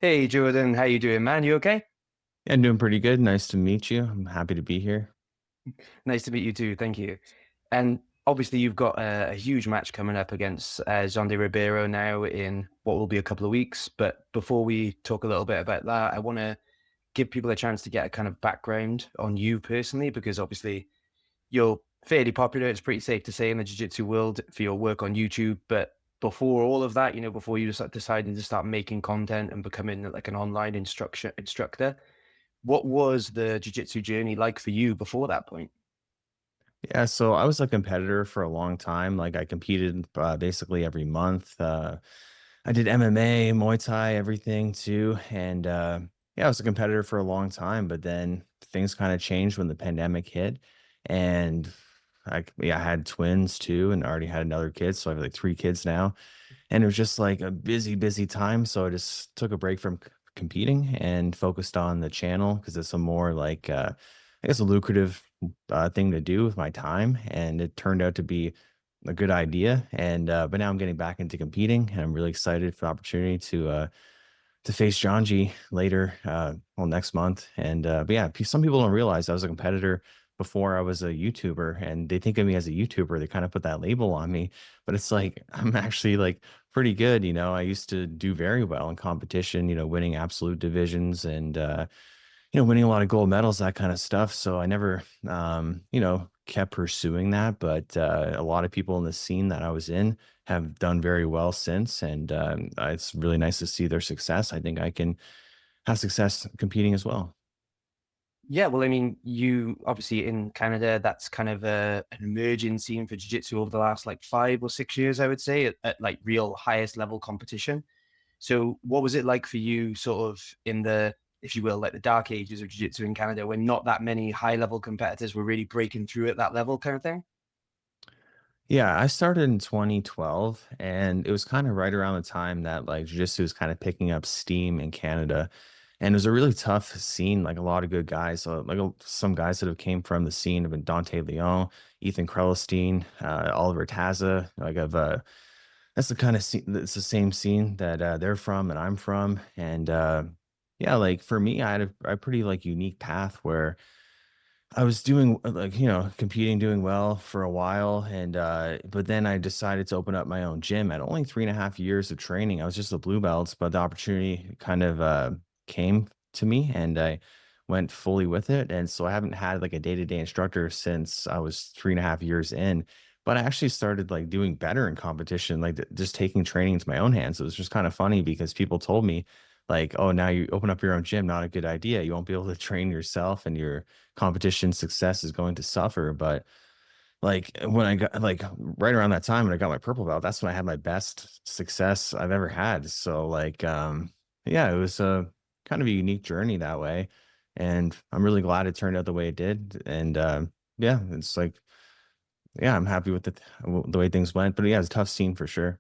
Hey Jordan, how you doing, man? You okay? Yeah, doing pretty good. Nice to meet you. I'm happy to be here. Nice to meet you too. Thank you. And obviously, you've got a huge match coming up against Xande Ribeiro now in what will be a couple of weeks. But before we talk a little bit about that, I want to give people a chance to get a kind of background on you personally, because obviously you're fairly popular. It's pretty safe to say in the jiu-jitsu world for your work on YouTube. But before all of that, before you decided to start making content and becoming like an online instructor, what was the jiu-jitsu journey like for you before that point? Yeah, so I was a competitor for a long time. Like I competed basically every month. I did MMA, Muay Thai, everything too. And yeah, I was a competitor for a long time. But then things kind of changed when the pandemic hit, and I had twins too, and already had another kid. So I have like three kids now, and it was just like a busy, busy time. So I just took a break from competing and focused on the channel because it's a more like, I guess, a lucrative thing to do with my time. And it turned out to be a good idea. And, but now I'm getting back into competing and I'm really excited for the opportunity to face Janji later, well, next month. And, but yeah, some people don't realize I was a competitor before I was a YouTuber, and they think of me as a YouTuber. They kind of put that label on me, but it's like, I'm actually like pretty good. I used to do very well in competition, winning absolute divisions and, winning a lot of gold medals, that kind of stuff. So I never, kept pursuing that. But a lot of people in the scene that I was in have done very well since. And it's really nice to see their success. I think I can have success competing as well. Yeah, well, I mean, you obviously in Canada, that's kind of an emerging scene for jiu-jitsu over the last like 5 or 6 years, I would say, at like real highest level competition. So what was it like for you sort of in the, if you will, like the dark ages of jiu-jitsu in Canada when not that many high level competitors were really breaking through at that level kind of thing? Yeah, I started in 2012, and it was kind of right around the time that like jiu-jitsu was kind of picking up steam in Canada. And it was a really tough scene, like a lot of good guys. So like some guys that have came from the scene have been Dante Leon, Ethan Krelestein, Oliver Taza. That's the kind of scene, it's the same scene that they're from and I'm from. And yeah, like for me, I had a pretty like unique path where I was doing like, competing, doing well for a while. And, but then I decided to open up my own gym at only 3.5 years of training. I was just a blue belt, but the opportunity kind of came to me and I went fully with it. And so I haven't had like a day to day instructor since I was 3.5 years in. But I actually started like doing better in competition, like just taking training into my own hands. It was just kind of funny because people told me, like, oh, now you open up your own gym, not a good idea. You won't be able to train yourself and your competition success is going to suffer. But like when I got like right around that time when I got my purple belt, that's when I had my best success I've ever had. So like yeah, it was a kind of a unique journey that way. And I'm really glad it turned out the way it did. And yeah, it's like yeah, I'm happy with the way things went. But yeah, it's a tough scene for sure.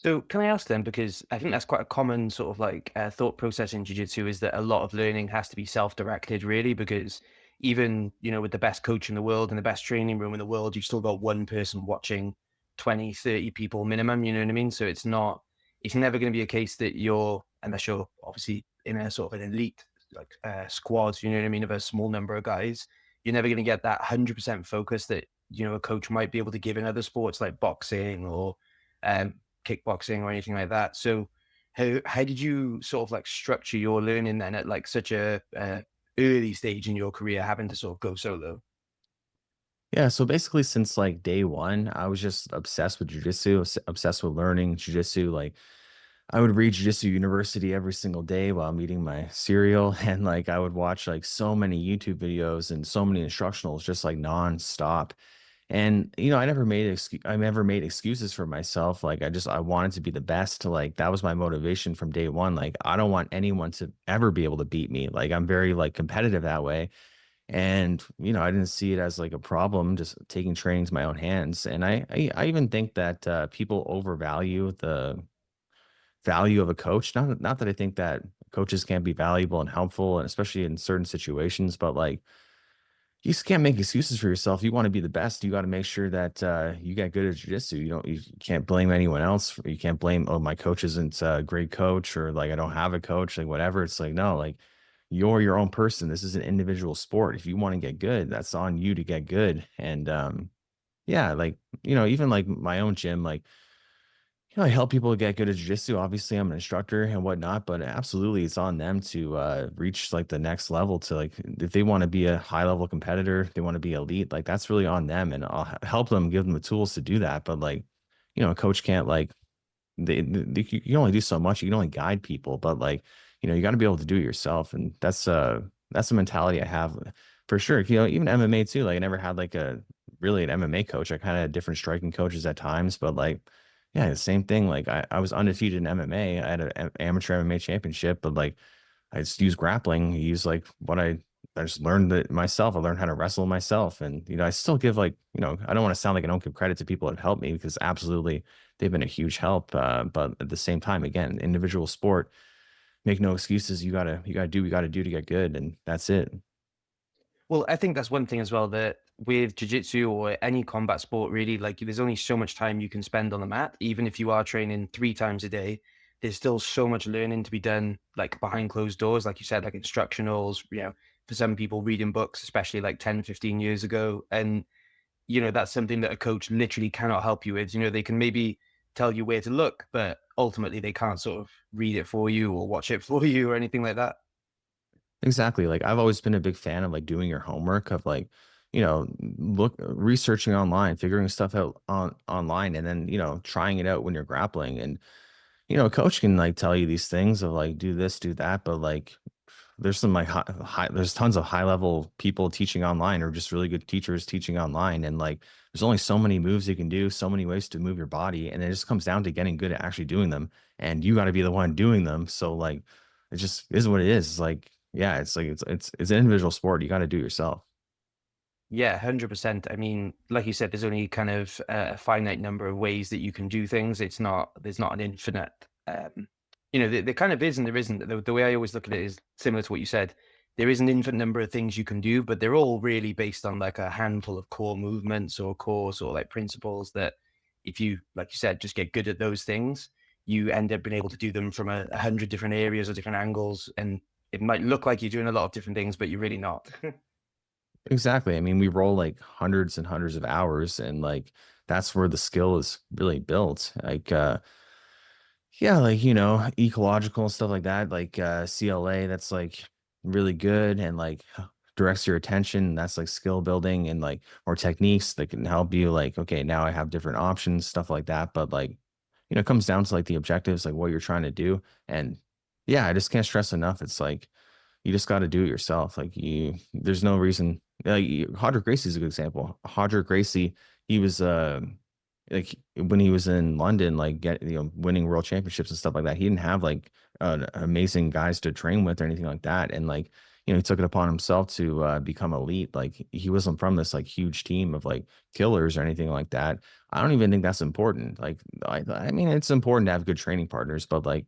So can I ask then, because I think that's quite a common sort of like thought process in jiu-jitsu is that a lot of learning has to be self-directed really, because even, with the best coach in the world and the best training room in the world, you've still got one person watching 20, 30 people minimum, you know what I mean? So it's never going to be a case that you're, unless you're obviously in a sort of an elite like squad, you know what I mean, of a small number of guys, you're never going to get that 100% focus that, a coach might be able to give in other sports like boxing or, um, kickboxing or anything like that. So how did you sort of like structure your learning then at like such a early stage in your career, having to sort of go solo? Yeah, so basically since like day one, I was just obsessed with jujitsu, obsessed with learning jujitsu. Like I would read Jiu-Jitsu University every single day while I'm eating my cereal, and like I would watch like so many YouTube videos and so many instructionals just like nonstop. And I never made excuses for myself. Like I wanted to be the best. Like that was my motivation from day one. Like I don't want anyone to ever be able to beat me. Like I'm very like competitive that way. And I didn't see it as like a problem, just taking training to my own hands. And I even think that people overvalue the value of a coach. Not that I think that coaches can't be valuable and helpful, and especially in certain situations, but like you just can't make excuses for yourself. You want to be the best. You got to make sure that you get good at jiu-jitsu. You can't blame anyone else. You can't blame, oh, my coach isn't a great coach, or like I don't have a coach, like whatever. It's like, no, like you're your own person. This is an individual sport. If you want to get good, that's on you to get good. And yeah, like, even like my own gym, like, I help people get good at jiu-jitsu. Obviously, I'm an instructor and whatnot, but absolutely, it's on them to reach like the next level. To like, if they want to be a high level competitor, they want to be elite. Like that's really on them, and I'll help them, give them the tools to do that. But like, a coach can't like you can only do so much. You can only guide people, but like, you got to be able to do it yourself, and that's a mentality I have for sure. Even MMA too. Like I never had like a really an MMA coach. I kind of had different striking coaches at times, but like, yeah, the same thing. Like I was undefeated in MMA. I had an amateur MMA championship, but like I just used grappling. I used like I just learned it myself. I learned how to wrestle myself. And, I still give like, I don't want to sound like I don't give credit to people that have helped me, because absolutely they've been a huge help. But at the same time, again, individual sport, make no excuses. You gotta do to get good. And that's it. Well, I think that's one thing as well, that with jiu-jitsu or any combat sport, really, like there's only so much time you can spend on the mat. Even if you are training 3 times a day, there's still so much learning to be done, like behind closed doors, like you said, like instructionals, for some people reading books, especially like 10, 15 years ago. And, that's something that a coach literally cannot help you with. They can maybe tell you where to look, but ultimately they can't sort of read it for you or watch it for you or anything like that. Exactly. Like I've always been a big fan of like doing your homework, of like, look researching online, figuring stuff out online, and then, trying it out when you're grappling. And, a coach can like tell you these things of like do this, do that, but like there's some like there's tons of high level people teaching online, or just really good teachers teaching online. And like there's only so many moves you can do, so many ways to move your body. And it just comes down to getting good at actually doing them. And you got to be the one doing them. So like it just is what it is. It's like, yeah, it's like it's an individual sport. You got to do it yourself. Yeah, 100%. I mean, like you said, there's only kind of a finite number of ways that you can do things. There's not an infinite, there kind of is and there isn't. The way I always look at it is similar to what you said. There is an infinite number of things you can do, but they're all really based on like a handful of core movements or cores or like principles that if you, like you said, just get good at those things, you end up being able to do them from 100 different areas or different angles. And it might look like you're doing a lot of different things, but you're really not. Exactly. I mean, we roll like hundreds and hundreds of hours, and like that's where the skill is really built. Like yeah, like, ecological and stuff like that, like CLA, that's like really good, and like directs your attention. That's like skill building, and like or techniques that can help you like, okay, now I have different options, stuff like that. But like, it comes down to like the objectives, like what you're trying to do. And yeah, I just can't stress enough. It's like you just got to do it yourself. Like there's no reason. Like Hodger Gracie is a good example. Hodger Gracie, he was like when he was in London, like winning world championships and stuff like that. He didn't have like amazing guys to train with or anything like that. And like he took it upon himself to become elite. Like he wasn't from this like huge team of like killers or anything like that. I don't even think that's important. Like I mean, it's important to have good training partners, but like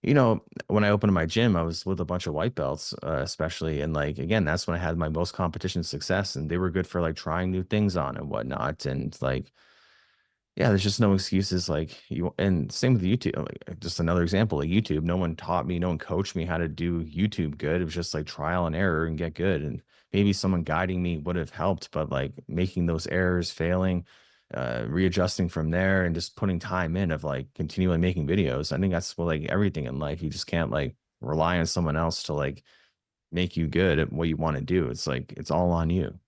when I opened my gym, I was with a bunch of white belts, especially. And like, again, that's when I had my most competition success, and they were good for like trying new things on and whatnot. And like, yeah, there's just no excuses. Like and same with YouTube. Like, just another example, like YouTube, no one taught me, no one coached me how to do YouTube good. It was just like trial and error and get good. And maybe someone guiding me would have helped, but like making those errors, failing, readjusting from there, and just putting time in of like continually making videos. I think that's what like everything in life. You just can't like rely on someone else to like make you good at what you want to do. It's like it's all on you.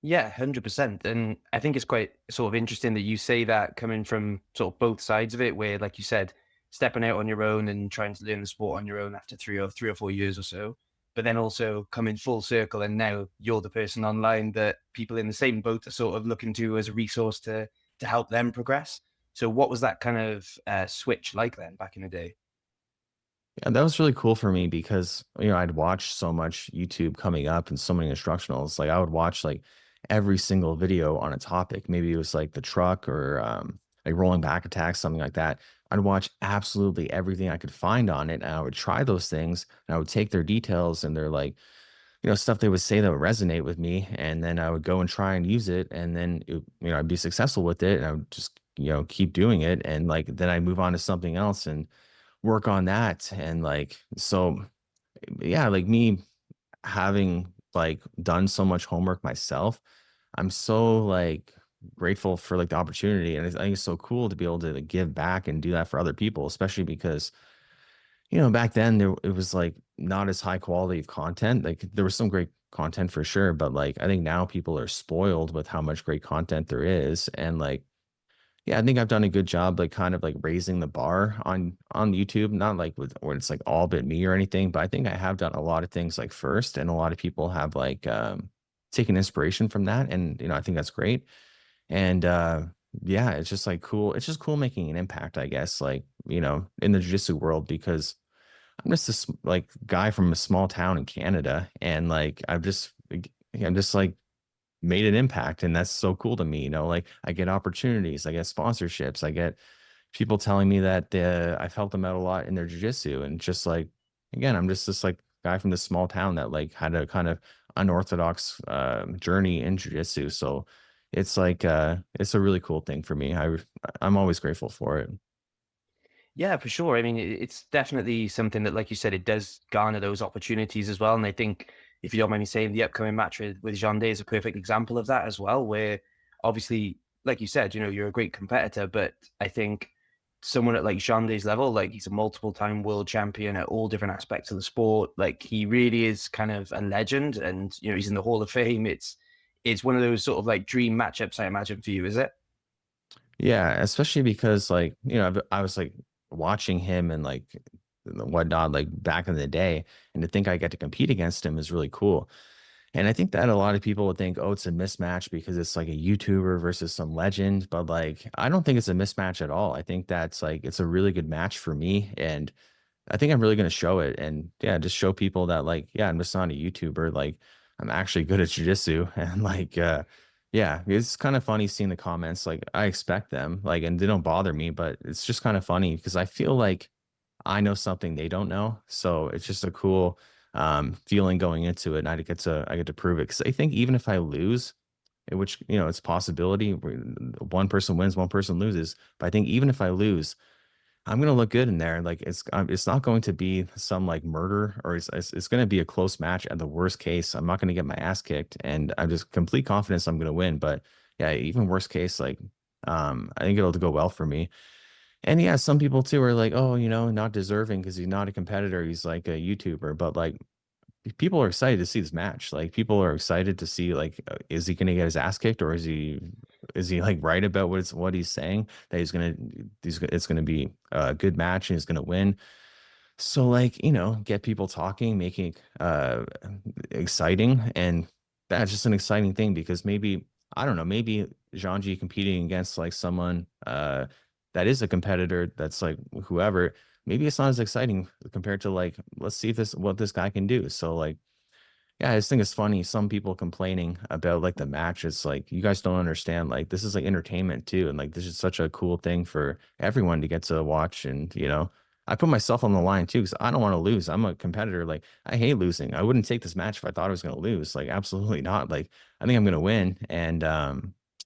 Yeah, 100%. And I think it's quite sort of interesting that you say that coming from sort of both sides of it, where, like you said, stepping out on your own and trying to learn the sport on your own after 3 or 4 years or so, but then also coming full circle. And now you're the person online that people in the same boat are sort of looking to as a resource to help them progress. So what was that kind of switch like then back in the day? Yeah, that was really cool for me because I'd watch so much YouTube coming up and so many instructionals. Like I would watch like every single video on a topic. Maybe it was like the truck, or like rolling back attacks, something like that. I'd watch absolutely everything I could find on it, and I would try those things, and I would take their details and their like stuff they would say that would resonate with me, and then I would go and try and use it, and then I'd be successful with it, and I would just keep doing it, and like then I move on to something else and work on that, and like so yeah, like me having like done so much homework myself, I'm so like grateful for like the opportunity, and I think it's so cool to be able to like, give back and do that for other people, especially because back then it was like not as high quality of content. Like there was some great content for sure, but like I think now people are spoiled with how much great content there is. And like, yeah, I think I've done a good job like kind of like raising the bar on YouTube, not like with where it's like all but me or anything, but I think I have done a lot of things like first, and a lot of people have like taken inspiration from that. And I think that's great. And yeah, it's just like cool. It's just cool making an impact, I guess, like, in the jiu-jitsu world, because I'm just this like guy from a small town in Canada, and like I'm just like made an impact, and that's so cool to me. Like I get opportunities, I get sponsorships, I get people telling me that I've helped them out a lot in their jujitsu, and just like again, I'm just this like guy from this small town that like had a kind of unorthodox journey in jujitsu. So it's a really cool thing for me. I'm always grateful for it. Yeah, for sure. I mean, it's definitely something that, like you said, it does garner those opportunities as well. And I think, if you don't mind me saying, the upcoming match with Xande is a perfect example of that as well, where obviously, like you said, you're a great competitor, but I think someone at like Xande's level, like he's a multiple time world champion at all different aspects of the sport. Like he really is kind of a legend, and he's in the Hall of Fame. It's one of those sort of like dream matchups, I imagine, for you, is it? Yeah, especially because like, I was like watching him and like whatnot, like back in the day, and to think I get to compete against him is really cool. And I think that a lot of people would think, oh, it's a mismatch because it's like a YouTuber versus some legend. But like, I don't think it's a mismatch at all. I think that's like, it's a really good match for me. And I think I'm really going to show it, and yeah, just show people that like, yeah, I'm just not a YouTuber. Like I'm actually good at jujitsu. And like, yeah, it's kind of funny seeing the comments. Like I expect them, like, and they don't bother me, but it's just kind of funny because I feel like I know something they don't know. So it's just a cool feeling going into it. And I get to prove it. Cause I think even if I lose, which, it's a possibility one person wins, one person loses. But I think even if I lose, I'm gonna look good in there. Like it's not going to be some like murder, or it's going to be a close match. At the worst case, I'm not going to get my ass kicked, and I'm just complete confidence I'm going to win. But yeah, even worst case, like I think it'll go well for me. And yeah, some people too are like, oh, not deserving because he's not a competitor. He's like a YouTuber. But like people are excited to see this match. Like people are excited to see like, is he going to get his ass kicked, or is he like right about what he's saying, that it's gonna be a good match and he's gonna win. So like, get people talking, making exciting, and that's just an exciting thing because maybe I don't know, maybe Zhangji competing against like someone that is a competitor that's like whoever, maybe it's not as exciting compared to like let's see if this what this guy can do. So like yeah, I just think it's funny. Some people complaining about like the match. It's like you guys don't understand. Like this is like entertainment too, and like this is such a cool thing for everyone to get to watch. And I put myself on the line too because I don't want to lose. I'm a competitor. Like I hate losing. I wouldn't take this match if I thought I was going to lose. Like absolutely not. Like I think I'm going to win. And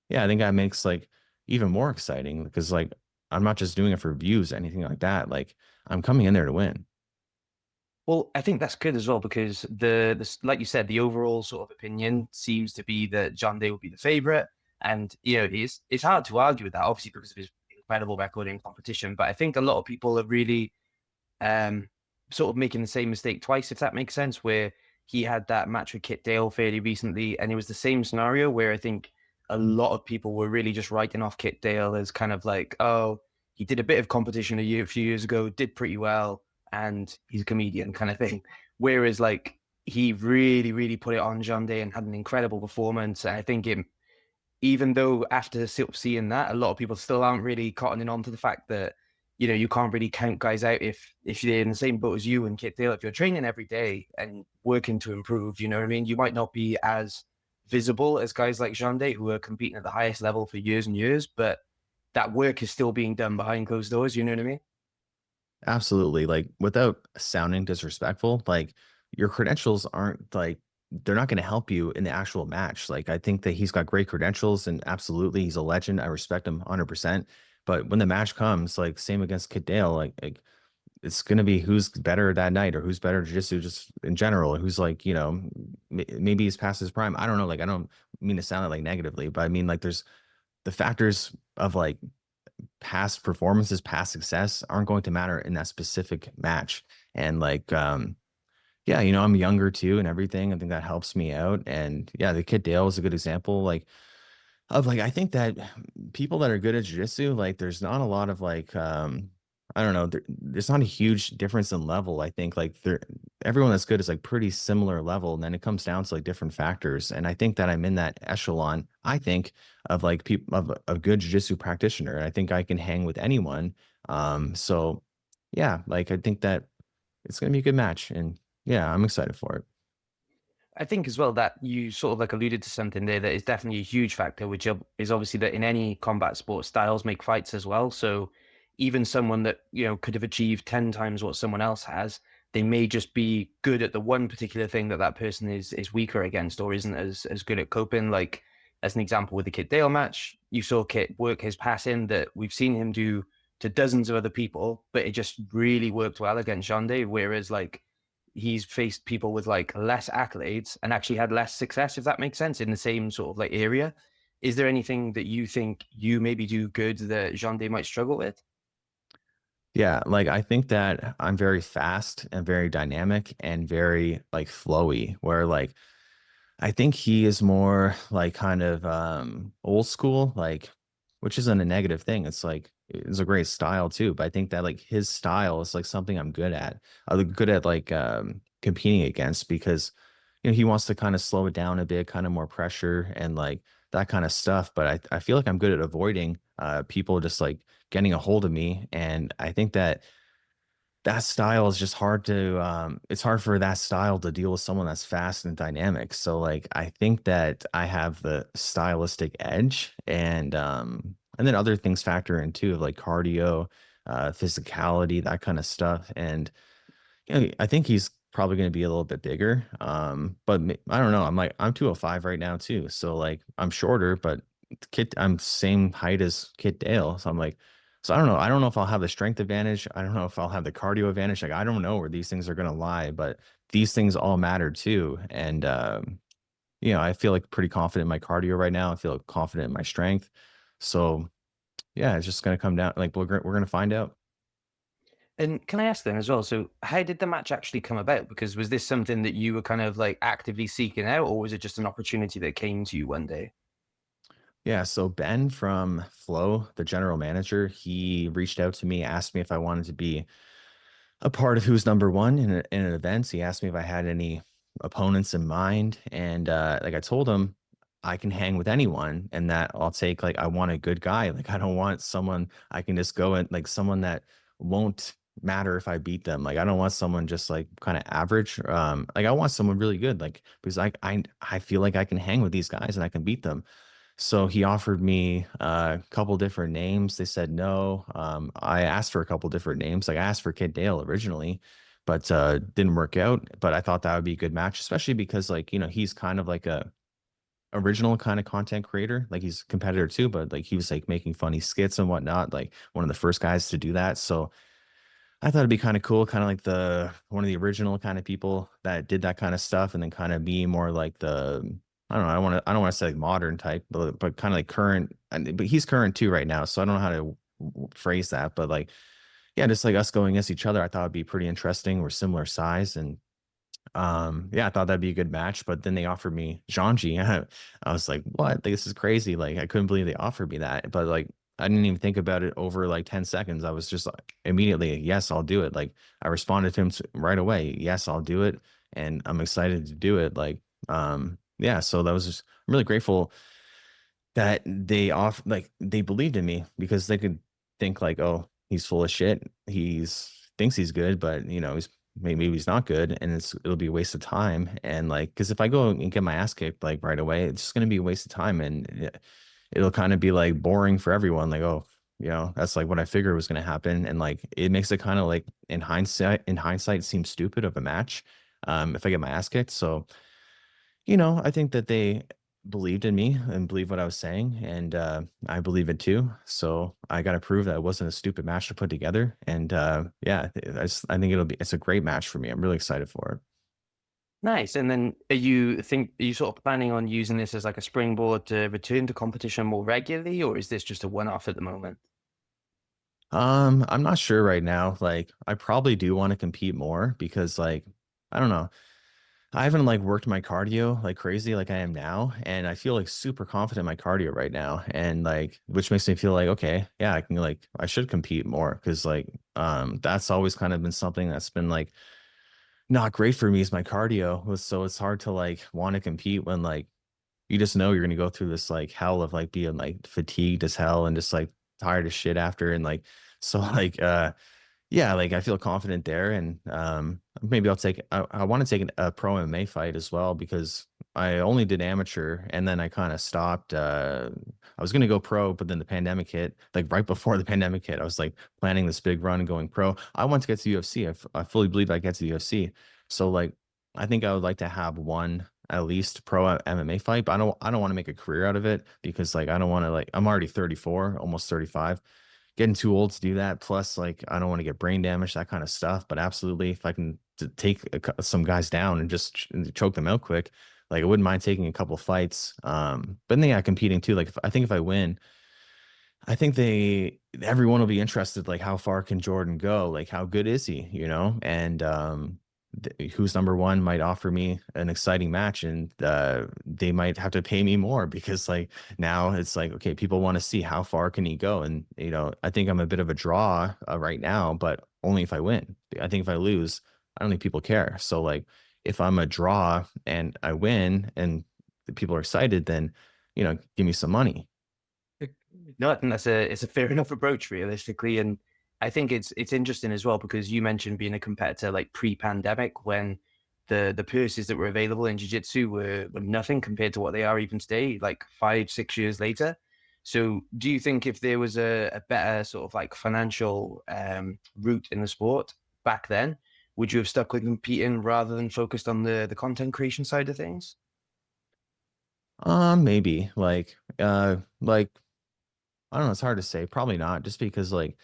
yeah, I think that makes like even more exciting because like I'm not just doing it for views, anything like that. Like I'm coming in there to win. Well, I think that's good as well because like you said, the overall sort of opinion seems to be that John Day will be the favorite, and it's hard to argue with that, obviously because of his incredible record in competition. But I think a lot of people are really um, sort of making the same mistake twice, if that makes sense, where he had that match with Kit Dale fairly recently, and it was the same scenario where I think a lot of people were really just writing off Kit Dale as kind of like, oh, he did a bit of competition a few years ago, did pretty well, and he's a comedian kind of thing. Whereas like he really, really put it on John Day and had an incredible performance. And I think even though after seeing that, a lot of people still aren't really cottoning on to the fact that you can't really count guys out if you're in the same boat as you and Kit Dale. If you're training every day and working to improve, you know what I mean. You might not be as visible as guys like Jande who are competing at the highest level for years and years, but that work is still being done behind closed doors. You know what I mean? Absolutely. Like without sounding disrespectful, like your credentials aren't like they're not going to help you in the actual match. Like, I think that he's got great credentials and absolutely he's a legend. I respect him 100%. But when the match comes, like same against Kid Dale, like it's going to be who's better that night or who's better jiu-jitsu just in general, who's like, maybe he's past his prime. I don't know. Like, I don't mean to sound like negatively, but I mean, like, there's the factors of like past performances, past success aren't going to matter in that specific match. And like, yeah, I'm younger too and everything. I think that helps me out. And yeah, the Kid Dale is a good example. Like, of like, I think that people that are good at jujitsu, like, there's not a lot of like, I don't know, there's not a huge difference in level. I think like everyone that's good is like pretty similar level, and then it comes down to like different factors. And I think that I'm in that echelon. I think of like people of a good jujitsu practitioner. And I think I can hang with anyone. So yeah, like I think that it's gonna be a good match, and yeah, I'm excited for it. I think as well that you sort of like alluded to something there that is definitely a huge factor, which is obviously that in any combat sport, styles make fights as well. So even someone that, could have achieved 10 times what someone else has, they may just be good at the one particular thing that that person is weaker against or isn't as good at coping. Like as an example with the Kit Dale match, you saw Kit work his passing that we've seen him do to dozens of other people, but it just really worked well against Xande. Whereas like he's faced people with like less accolades and actually had less success, if that makes sense, in the same sort of like area. Is there anything that you think you maybe do good that Xande might struggle with? Yeah, like I think that I'm very fast and very dynamic and very like flowy, where like I think he is more like kind of old school, like, which isn't a negative thing. It's like it's a great style too. But I think that like his style is like something I'm good at. I'm good at like competing against, because he wants to kind of slow it down a bit, kind of more pressure and like that kind of stuff. But I feel like I'm good at avoiding people just like getting a hold of me. And I think that that style is just hard to it's hard for that style to deal with someone that's fast and dynamic. So like I think that I have the stylistic edge, and then other things factor in too, like cardio, physicality, that kind of stuff. And I think he's probably going to be a little bit bigger. But I don't know. I'm 205 right now too. So like I'm shorter, but I'm same height as Kit Dale. So I'm like, so I don't know. I don't know if I'll have the strength advantage. I don't know if I'll have the cardio advantage. Like I don't know where these things are going to lie, but these things all matter too. And I feel like pretty confident in my cardio right now. I feel confident in my strength. So yeah, it's just going to come down. Like we're going to find out. And can I ask then as well, so how did the match actually come about? Because was this something that you were kind of like actively seeking out, or was it just an opportunity that came to you one day? Yeah, so Ben from Flow, the general manager, he reached out to me, asked me if I wanted to be a part of Who's Number One in an event. He asked me if I had any opponents in mind, and like I told him, I can hang with anyone, and that I'll take like I want a good guy. Like I don't want someone I can just go and like someone that won't matter if I beat them. Like I don't want someone just like kind of average. Like I want someone really good. Like because I feel like I can hang with these guys and I can beat them. So he offered me a couple different names. They said no. I asked for a couple different names. Like I asked for Kid Dale originally, but didn't work out. But I thought that would be a good match, especially because like he's kind of like a original kind of content creator. Like he's a competitor too, but like he was like making funny skits and whatnot. Like one of the first guys to do that. So I thought it'd be kind of cool, kind of like the one of the original kind of people that did that kind of stuff, and then kind of be more like the I don't know, I don't want to say like modern type, but kind of like current. But he's current too right now, so I don't know how to phrase that. But like, yeah, just like us going against each other, I thought it'd be pretty interesting. We're similar size, and yeah, I thought that'd be a good match. But then they offered me Zhangji. I was like, what? This is crazy. Like I couldn't believe they offered me that. But like I didn't even think about it over like 10 seconds. I was just like immediately, yes, I'll do it. Like I responded to him right away. Yes, I'll do it. And I'm excited to do it. Like, yeah, so that was just I'm really grateful that they believed in me, because they could think like, oh, he's full of shit. He's thinks he's good, but maybe he's not good, and it'll be a waste of time. And like, because if I go and get my ass kicked like right away, it's just gonna be a waste of time, and it'll kind of be like boring for everyone. Like, oh, that's like what I figured was gonna happen, and like it makes it kind of like in hindsight, it seems stupid of a match if I get my ass kicked. So I think that they believed in me and believed what I was saying, and I believe it too. So I got to prove that it wasn't a stupid match to put together. And yeah, I think it's a great match for me. I'm really excited for it. Nice. And then are you sort of planning on using this as like a springboard to return to competition more regularly, or is this just a one-off at the moment? I'm not sure right now. Like, I probably do want to compete more because, like, I don't know. I haven't like worked my cardio like crazy like I am now, and I feel like super confident in my cardio right now, and like which makes me feel like okay, yeah, I should compete more because that's always kind of been something that's been like not great for me is my cardio. So it's hard to like want to compete when like you just know you're gonna go through this like hell of like being like fatigued as hell and just like tired as shit after and like so like yeah, like I feel confident there, and maybe I'll take. I want to take a pro MMA fight as well because I only did amateur, and then I kind of stopped. I was gonna go pro, but then the pandemic hit. Like right before the pandemic hit, I was like planning this big run and going pro. I want to get to the UFC. I fully believe I get to the UFC. So like, I think I would like to have one at least pro MMA fight, but I don't want to make a career out of it because like I don't want to like I'm already 34, almost 35, getting too old to do that. Plus, like, I don't want to get brain damage, that kind of stuff. But absolutely, if I can take some guys down and just choke them out quick, like, I wouldn't mind taking a couple fights. But then, yeah, competing too. Like, I think if I win, I think everyone will be interested, like how far can Jordan go? Like how good is he, And who's number one might offer me an exciting match and they might have to pay me more because like now it's like, okay, people want to see how far can he go? And I think I'm a bit of a draw right now, but only if I win. I think if I lose, I don't think people care. So like if I'm a draw and I win and the people are excited, then give me some money. No, I think it's a fair enough approach realistically. And I think it's interesting as well because you mentioned being a competitor like pre-pandemic when the purses that were available in jiu-jitsu were nothing compared to what they are even today, like 5, 6 years later. So do you think if there was a better sort of like financial route in the sport back then, would you have stuck with competing rather than focused on the content creation side of things? Maybe like I don't know, it's hard to say. Probably not, just because like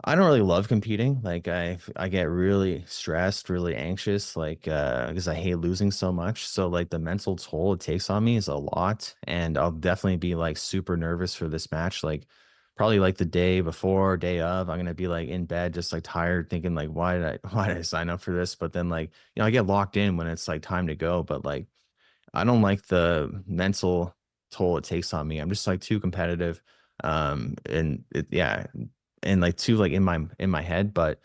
I don't really love competing. Like I get really stressed, really anxious, like because I hate losing so much. So like the mental toll it takes on me is a lot, and I'll definitely be like super nervous for this match. Like probably like the day before, day of, I'm gonna be like in bed, just like tired, thinking like why did I sign up for this? But then like I get locked in when it's like time to go. But like I don't like the mental toll it takes on me. I'm just like too competitive. Yeah, and like too like in my head. But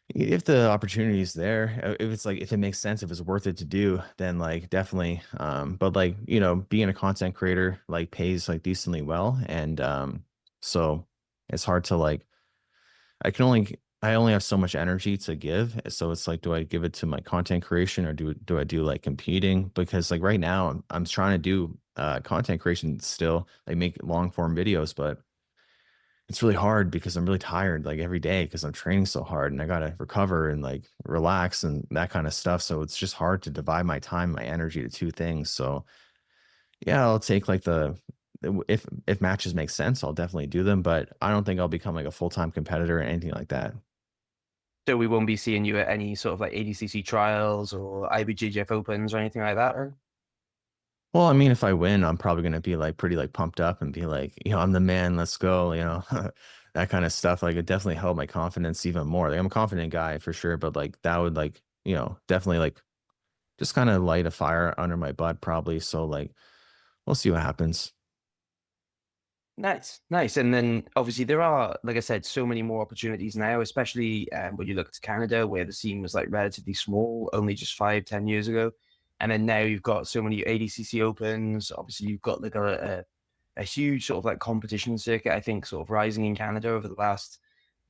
if the opportunity is there, if it's like if it makes sense, if it's worth it to do, then like definitely. But like, being a content creator like pays like decently well. And so it's hard to like I only have so much energy to give. So it's like, do I give it to my content creation or do I do like competing? Because like right now I'm trying to do content creation still, like make long form videos, but it's really hard because I'm really tired like every day because I'm training so hard and I gotta recover and like relax and that kind of stuff. So it's just hard to divide my time, my energy to two things. So yeah, I'll take like if matches make sense, I'll definitely do them, but I don't think I'll become like a full-time competitor or anything like that. So we won't be seeing you at any sort of like ADCC trials or IBJJF Opens or anything like that, or? Well, I mean, if I win, I'm probably gonna be like pretty like pumped up and be like, I'm the man, let's go, that kind of stuff. Like it definitely helped my confidence even more. Like I'm a confident guy for sure, but like that would like, definitely like just kind of light a fire under my butt probably. So like we'll see what happens. Nice, nice. And then obviously there are, like I said, so many more opportunities now, especially when you look to Canada, where the scene was like relatively small only just 5, 10 years ago. And then now you've got so many ADCC Opens. Obviously, you've got like a huge sort of like competition circuit, I think, sort of rising in Canada over the last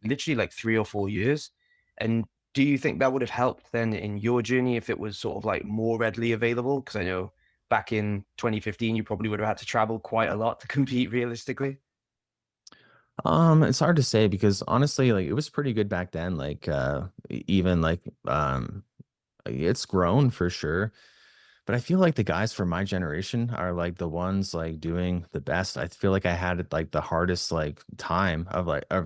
literally like 3 or 4 years. And do you think that would have helped then in your journey if it was sort of like more readily available? Because I know back in 2015, you probably would have had to travel quite a lot to compete realistically. It's hard to say because honestly, like it was pretty good back then. Like even like it's grown for sure. But I feel like the guys from my generation are like the ones like doing the best. I feel like I had like the hardest like time like I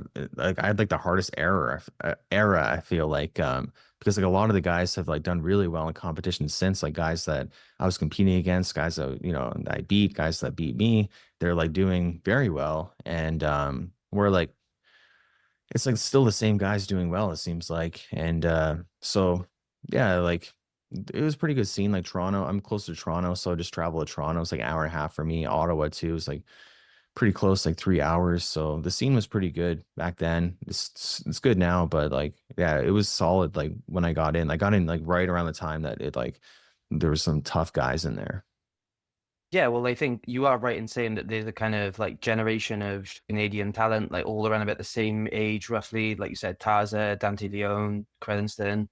had like the hardest era. I feel like because like a lot of the guys have like done really well in competition since, like guys that I was competing against, guys that I beat, guys that beat me. They're like doing very well, and we're like it's like still the same guys doing well, it seems like. And so yeah, like it was pretty good scene. Like Toronto, I'm close to Toronto, so I just travel to Toronto. It's like an hour and a half for me. Ottawa too is like pretty close, like 3 hours. So the scene was pretty good back then. It's good now, but like yeah, it was solid. Like when I got in, like right around the time that it like there was some tough guys in there. Yeah, well, I think you are right in saying that there's a kind of like generation of Canadian talent, like all around about the same age, roughly. Like you said, Taza, Dante Leon, Credinston,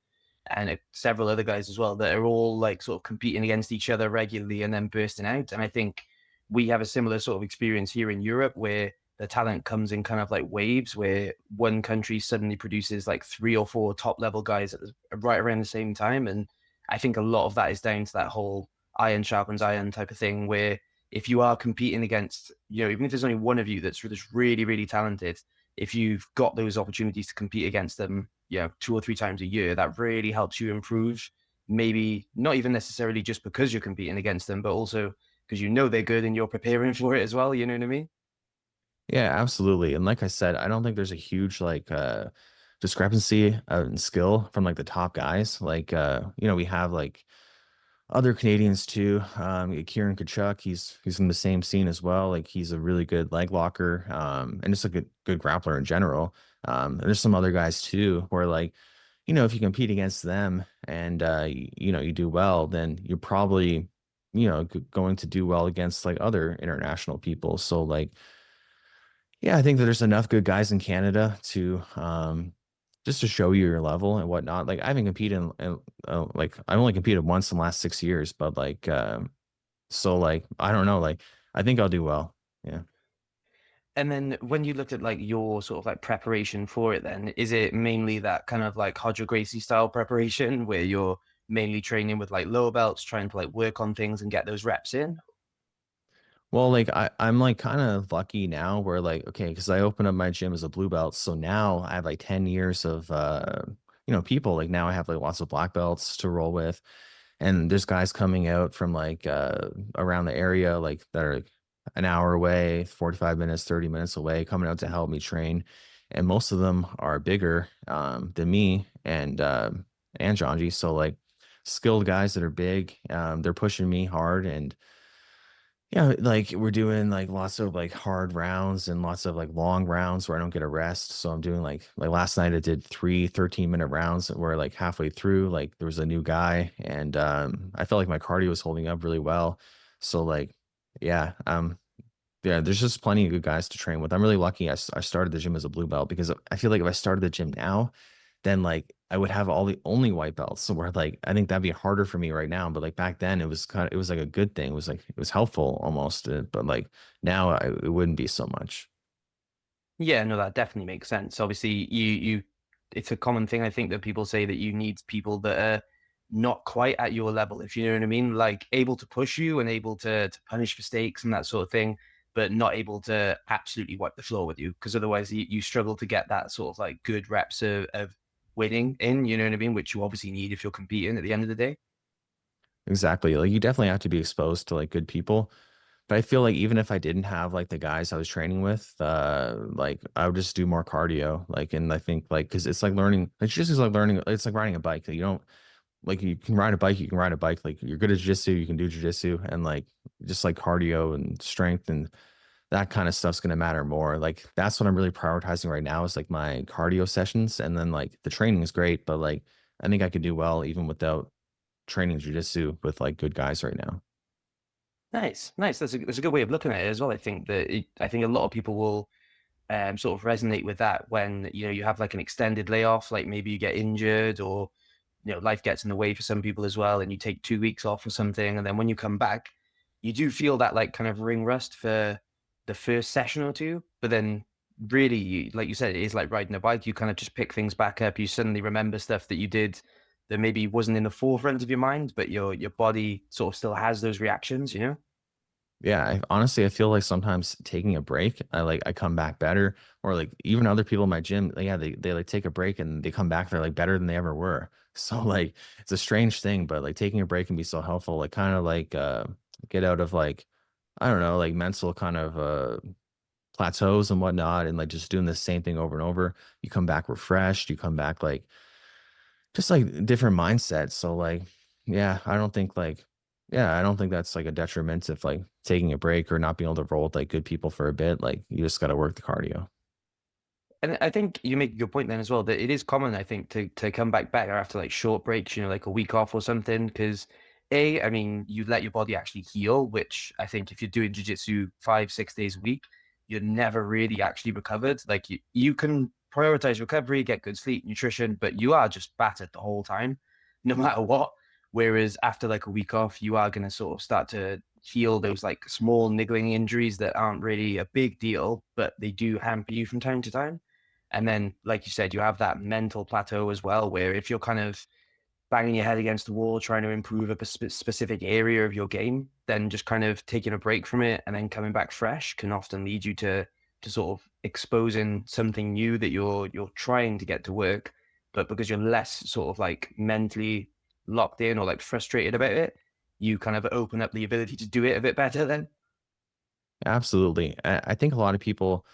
and several other guys as well that are all like sort of competing against each other regularly and then bursting out. And I think we have a similar sort of experience here in Europe where the talent comes in kind of like waves, where one country suddenly produces like three or four top level guys right around the same time. And I think a lot of that is down to that whole iron sharpens iron type of thing, where if you are competing against, even if there's only one of you that's really, really talented, if you've got those opportunities to compete against them, 2 or 3 times a year, that really helps you improve. Maybe not even necessarily just because you're competing against them, but also because they're good and you're preparing for it as well. You know what I mean? Yeah, absolutely. And like I said, I don't think there's a huge like discrepancy in skill from like the top guys. Like we have like other Canadians too. Kieran Kachuk, he's in the same scene as well. Like he's a really good leg locker, and just a good grappler in general. And there's some other guys too where like, if you compete against them and you do well, then you're probably, going to do well against like other international people. So like yeah, I think that there's enough good guys in Canada to just to show you your level and whatnot. Like I haven't competed like I've only competed once in the last 6 years, but like so like I don't know, like I think I'll do well. Yeah. And then when you looked at like your sort of like preparation for it, then is it mainly that kind of like Hodger Gracie style preparation where you're mainly training with like lower belts, trying to like work on things and get those reps in? Well, like I'm like kind of lucky now where like okay, because I opened up my gym as a blue belt, so now I have like 10 years of people. Like now I have like lots of black belts to roll with. And there's guys coming out from like around the area like that are like, an hour away, 45 minutes, 30 minutes away, coming out to help me train, and most of them are bigger than me and Janji. So like skilled guys that are big, they're pushing me hard. And yeah, like we're doing like lots of like hard rounds and lots of like long rounds where I don't get a rest. So I'm doing like last night I did 3 13-minute rounds where like halfway through, like there was a new guy, and I felt like my cardio was holding up really well. So like yeah, yeah, there's just plenty of good guys to train with. I'm really lucky I started the gym as a blue belt, because I feel like if I started the gym now, then like I would have all the only white belts. So where like I think that'd be harder for me right now. But like back then it was like a good thing. It was like it was helpful almost. But like now it wouldn't be so much. Yeah, no, that definitely makes sense. Obviously, it's a common thing. I think that people say that you need people that are not quite at your level, if you know what I mean, like able to push you and able to punish mistakes and that sort of thing, but not able to absolutely wipe the floor with you, because otherwise you struggle to get that sort of like good reps of winning in, you know what I mean, which you obviously need if you're competing at the end of the day. Exactly. Like you definitely have to be exposed to like good people. But I feel like even if I didn't have like the guys I was training with, like I would just do more cardio. Like, and I think like because it's like learning, it's just like learning, it's like riding a bike. Like, you don't like you can ride a bike, you can ride a bike. Like you're good at jiu-jitsu, you can do jiu-jitsu, and like just like cardio and strength and that kind of stuff's gonna matter more. Like that's what I'm really prioritizing right now is like my cardio sessions, and then like the training is great, but like I think I could do well even without training jiu-jitsu with like good guys right now. Nice, nice. That's a good way of looking at it as well. I think a lot of people will sort of resonate with that when you have like an extended layoff, like maybe you get injured or life gets in the way for some people as well, and you take 2 weeks off or something, and then when you come back, you do feel that like kind of ring rust for the first session or two, but then really, like you said, it is like riding a bike. You kind of just pick things back up. You suddenly remember stuff that you did that maybe wasn't in the forefront of your mind, but your body sort of still has those reactions, you know? Yeah, honestly, I feel like sometimes taking a break, I come back better, or like even other people in my gym, like, yeah, they like take a break and they come back, they're like better than they ever were. So like it's a strange thing, but like taking a break can be so helpful. Like kind of like get out of like I don't know, like mental kind of plateaus and whatnot, and like just doing the same thing over and over. You come back refreshed. You come back like just like different mindsets. So like, yeah, I don't think that's like a detriment if like taking a break or not being able to roll with like good people for a bit. Like you just got to work the cardio. And I think you make a good point then as well that it is common, I think, to come back better after like short breaks, you know, like a week off or something. Because I mean, you let your body actually heal, which I think if you're doing jujitsu 5, 6 days a week, you're never really actually recovered. Like you can prioritize recovery, get good sleep, nutrition, but you are just battered the whole time, no matter what. Whereas after like a week off, you are going to sort of start to heal those like small niggling injuries that aren't really a big deal, but they do hamper you from time to time. And then, like you said, you have that mental plateau as well, where if you're kind of banging your head against the wall trying to improve a specific area of your game, then just kind of taking a break from it and then coming back fresh can often lead you to sort of exposing something new that you're trying to get to work, but because you're less sort of like mentally locked in or like frustrated about it, you kind of open up the ability to do it a bit better then. Absolutely. I think a lot of people,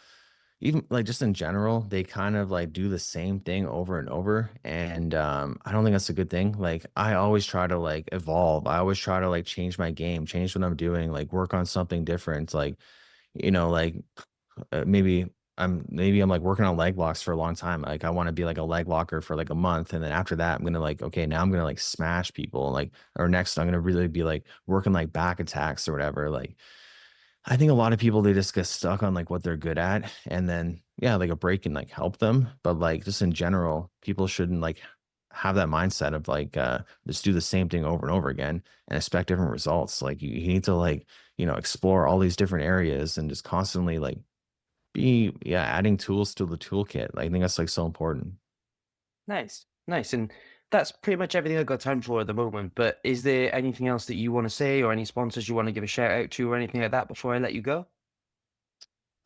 even like just in general, they kind of like do the same thing over and over. And I don't think that's a good thing. Like I always try to like evolve. I always try to like change my game, change what I'm doing, like work on something different. Like, like maybe I'm like working on leg locks for a long time. Like I want to be like a leg locker for like a month, and then after that, I'm gonna like okay, now I'm gonna like smash people. Like or next, I'm gonna really be like working like back attacks or whatever. Like I think a lot of people they just get stuck on like what they're good at, and then yeah, like a break can like help them. But like just in general, people shouldn't like have that mindset of like just do the same thing over and over again and expect different results. Like you need to like explore all these different areas and just constantly like be yeah, adding tools to the toolkit. I think that's like so important. Nice, nice. And that's pretty much everything I've got time for at the moment. But is there anything else that you want to say or any sponsors you want to give a shout out to or anything like that before I let you go?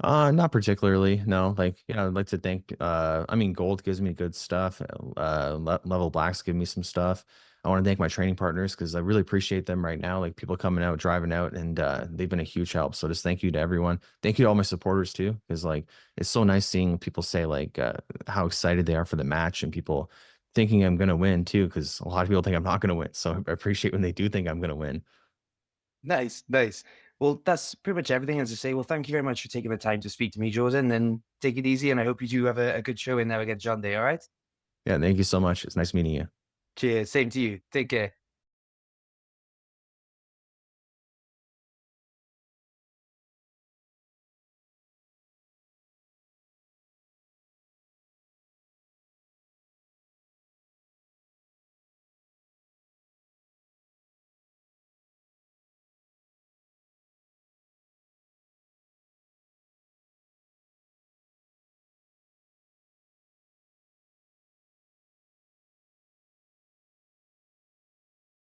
Not particularly. No, like, I'd like to thank I mean, gold gives me good stuff. Level blacks give me some stuff. I want to thank my training partners because I really appreciate them right now. Like people coming out, driving out, and they've been a huge help. So just thank you to everyone. Thank you to all my supporters too, because like it's so nice seeing people say like how excited they are for the match and people thinking I'm gonna win too, because a lot of people think I'm not gonna win. So I appreciate when they do think I'm gonna win. Nice, nice. Well, that's pretty much everything. As I say, well, thank you very much for taking the time to speak to me, Jordan, and take it easy. And I hope you do have a good show in there against Xande, all right? Yeah, thank you so much. It's nice meeting you. Cheers. Same to you. Take care.